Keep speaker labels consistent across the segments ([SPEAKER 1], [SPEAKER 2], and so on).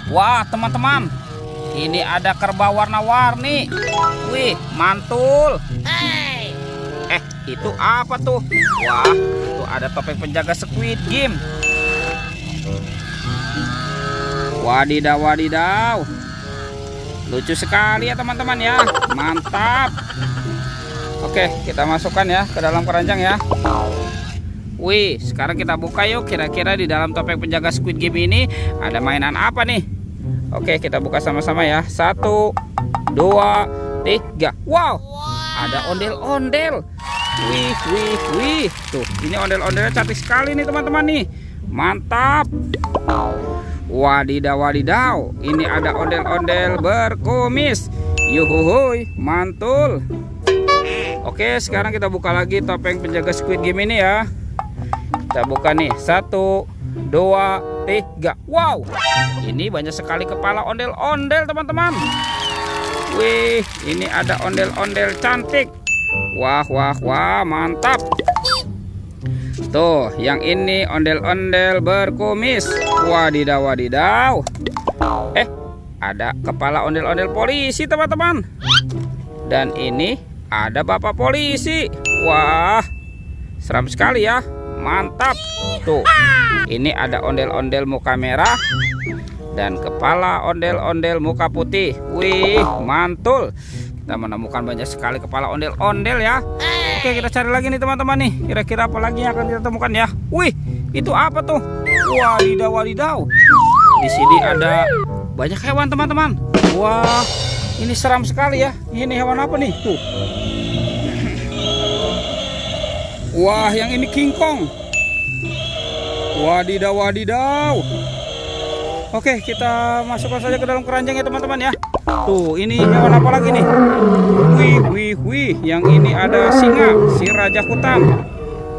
[SPEAKER 1] Wah, teman-teman, ini ada kerbau warna-warni. Wih, mantul. Itu apa tuh? Wah, itu ada topeng penjaga Squid Game. Wadidaw, wadidaw. Lucu sekali ya teman-teman ya. Mantap. Oke, kita masukkan ya ke dalam keranjang ya. Wih, sekarang kita buka yuk. Kira-kira di dalam topeng penjaga Squid Game ini ada mainan apa nih? Oke, kita buka sama-sama ya. 1, 2, 3. Wow, ada ondel-ondel. Wih, wih, wih. Tuh, ini ondel-ondelnya cantik sekali nih teman-teman nih. Mantap. Wadidaw, wadidaw. Ini ada ondel-ondel berkumis. Yuhuhuy, mantul. Oke, sekarang kita buka lagi topeng penjaga Squid Game ini ya. Kita buka nih. 1, 2, 3. Wow, ini banyak sekali kepala ondel-ondel teman-teman. Wih, ini ada ondel-ondel cantik. Wah, wah, wah, mantap. Tuh, yang ini ondel-ondel berkumis. Wadidaw, wadidaw. Ada kepala ondel-ondel polisi teman-teman. Dan ini ada bapak polisi. Wah, seram sekali ya. Mantap. Tuh, ini ada ondel-ondel muka merah dan kepala ondel-ondel muka putih. Wih, mantul. Kita menemukan banyak sekali kepala ondel-ondel ya. Oke, kita cari lagi nih teman-teman nih. Kira-kira apa lagi yang akan kita temukan ya? Wih, itu apa tuh? Wadidaw, wadidaw. Di sini ada banyak hewan teman-teman. Wah, ini seram sekali ya. Ini hewan apa nih? Tuh. Wah, yang ini King Kong. Wadidaw, wadidaw. Oke, kita masukkan saja ke dalam keranjang ya teman-teman ya. Tuh, ini hewan apa lagi nih? Wih, wih, wih. Yang ini ada singa, si raja hutan.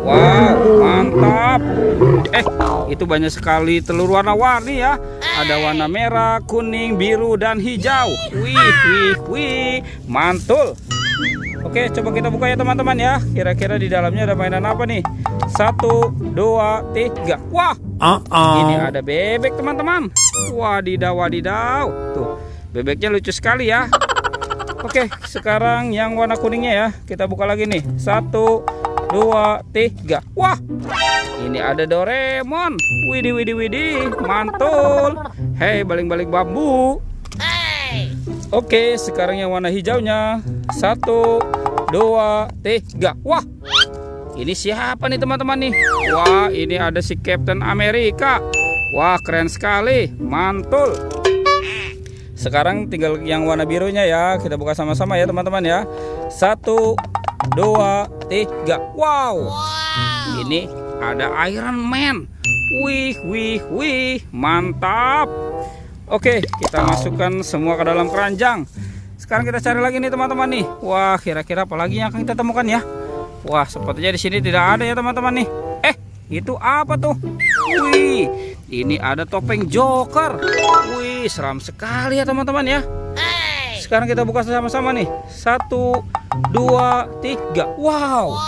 [SPEAKER 1] Wow, mantap. Itu banyak sekali telur warna-warni ya. Ada warna merah, kuning, biru, dan hijau. Wih, wih, wih. Mantul. Oke, coba kita buka ya teman-teman ya. Kira-kira di dalamnya ada mainan apa nih? 1, 2, 3. Wah, ini ada bebek teman-teman. Wadidaw, wadidaw. Tuh, bebeknya lucu sekali ya. Oke, sekarang yang warna kuningnya ya. Kita buka lagi nih. 1, 2, 3. Wah, ini ada Doraemon. Widih, widih, widih. Mantul. Hei, baling-baling bambu. Oke, sekarang yang warna hijaunya. 1, 2, 3. Wah, ini siapa nih teman-teman nih? Wah, ini ada si Captain Amerika. Wah, keren sekali. Mantul. Sekarang tinggal yang warna birunya ya. Kita buka sama-sama ya teman-teman ya. 1, 2, 3. Wow, ini ada Iron Man. Wih, wih, wih. Mantap. Oke, kita masukkan semua ke dalam keranjang. Sekarang kita cari lagi nih teman-teman nih. Wah, kira-kira apa lagi yang akan kita temukan ya? Wah, sepertinya di sini tidak ada ya teman-teman nih. Itu apa tuh? Wih, ini ada topeng Joker. Wih, seram sekali ya teman-teman ya. Sekarang kita buka sama-sama nih. 1, 2, 3. Wow,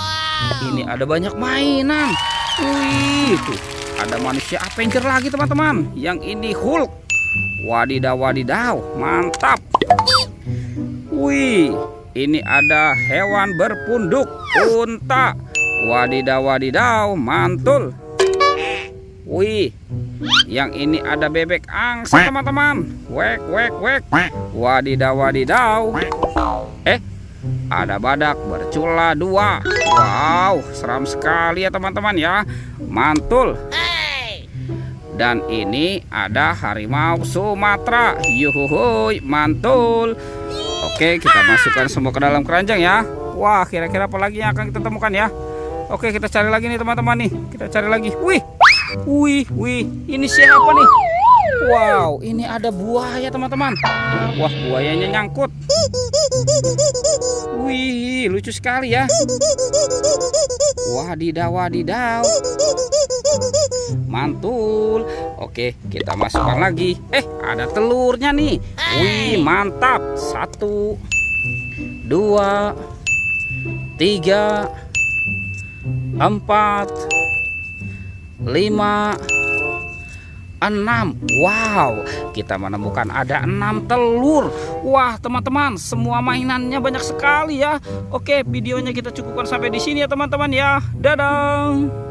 [SPEAKER 1] ini ada banyak mainan. Wih, tuh ada manusia Avenger lagi teman-teman. Yang ini Hulk. Wadidaw, wadidaw. Mantap. Wih, ini ada hewan berpunduk unta. Wadidaw, wadidaw. Mantul. Wih, yang ini ada bebek angsa teman-teman. Wek, wek, wek. Wadidaw, wadidaw. Ada badak bercula 2. Wow, seram sekali ya teman-teman ya. Mantul. Dan ini ada harimau Sumatera. Yuhuhuy, mantul. Oke, kita masukkan semua ke dalam keranjang ya. Wah, kira-kira apa lagi yang akan kita temukan ya? Oke, kita cari lagi nih teman-teman nih. Kita cari lagi. Wih, wih, wih. Ini siapa nih? Wow, ini ada buaya teman-teman. Wah, buayanya nyangkut. Wih, lucu sekali ya. Wadidaw, wadidaw. Mantul. Oke, kita masukkan lagi. Ada telurnya nih. Wih, mantap. 1, 2, 3, 4, 5, 6. Wow, kita menemukan ada 6 telur. Wah, teman-teman, semua mainannya banyak sekali ya. Oke, videonya kita cukupkan sampai di sini ya, teman-teman ya. Dadah.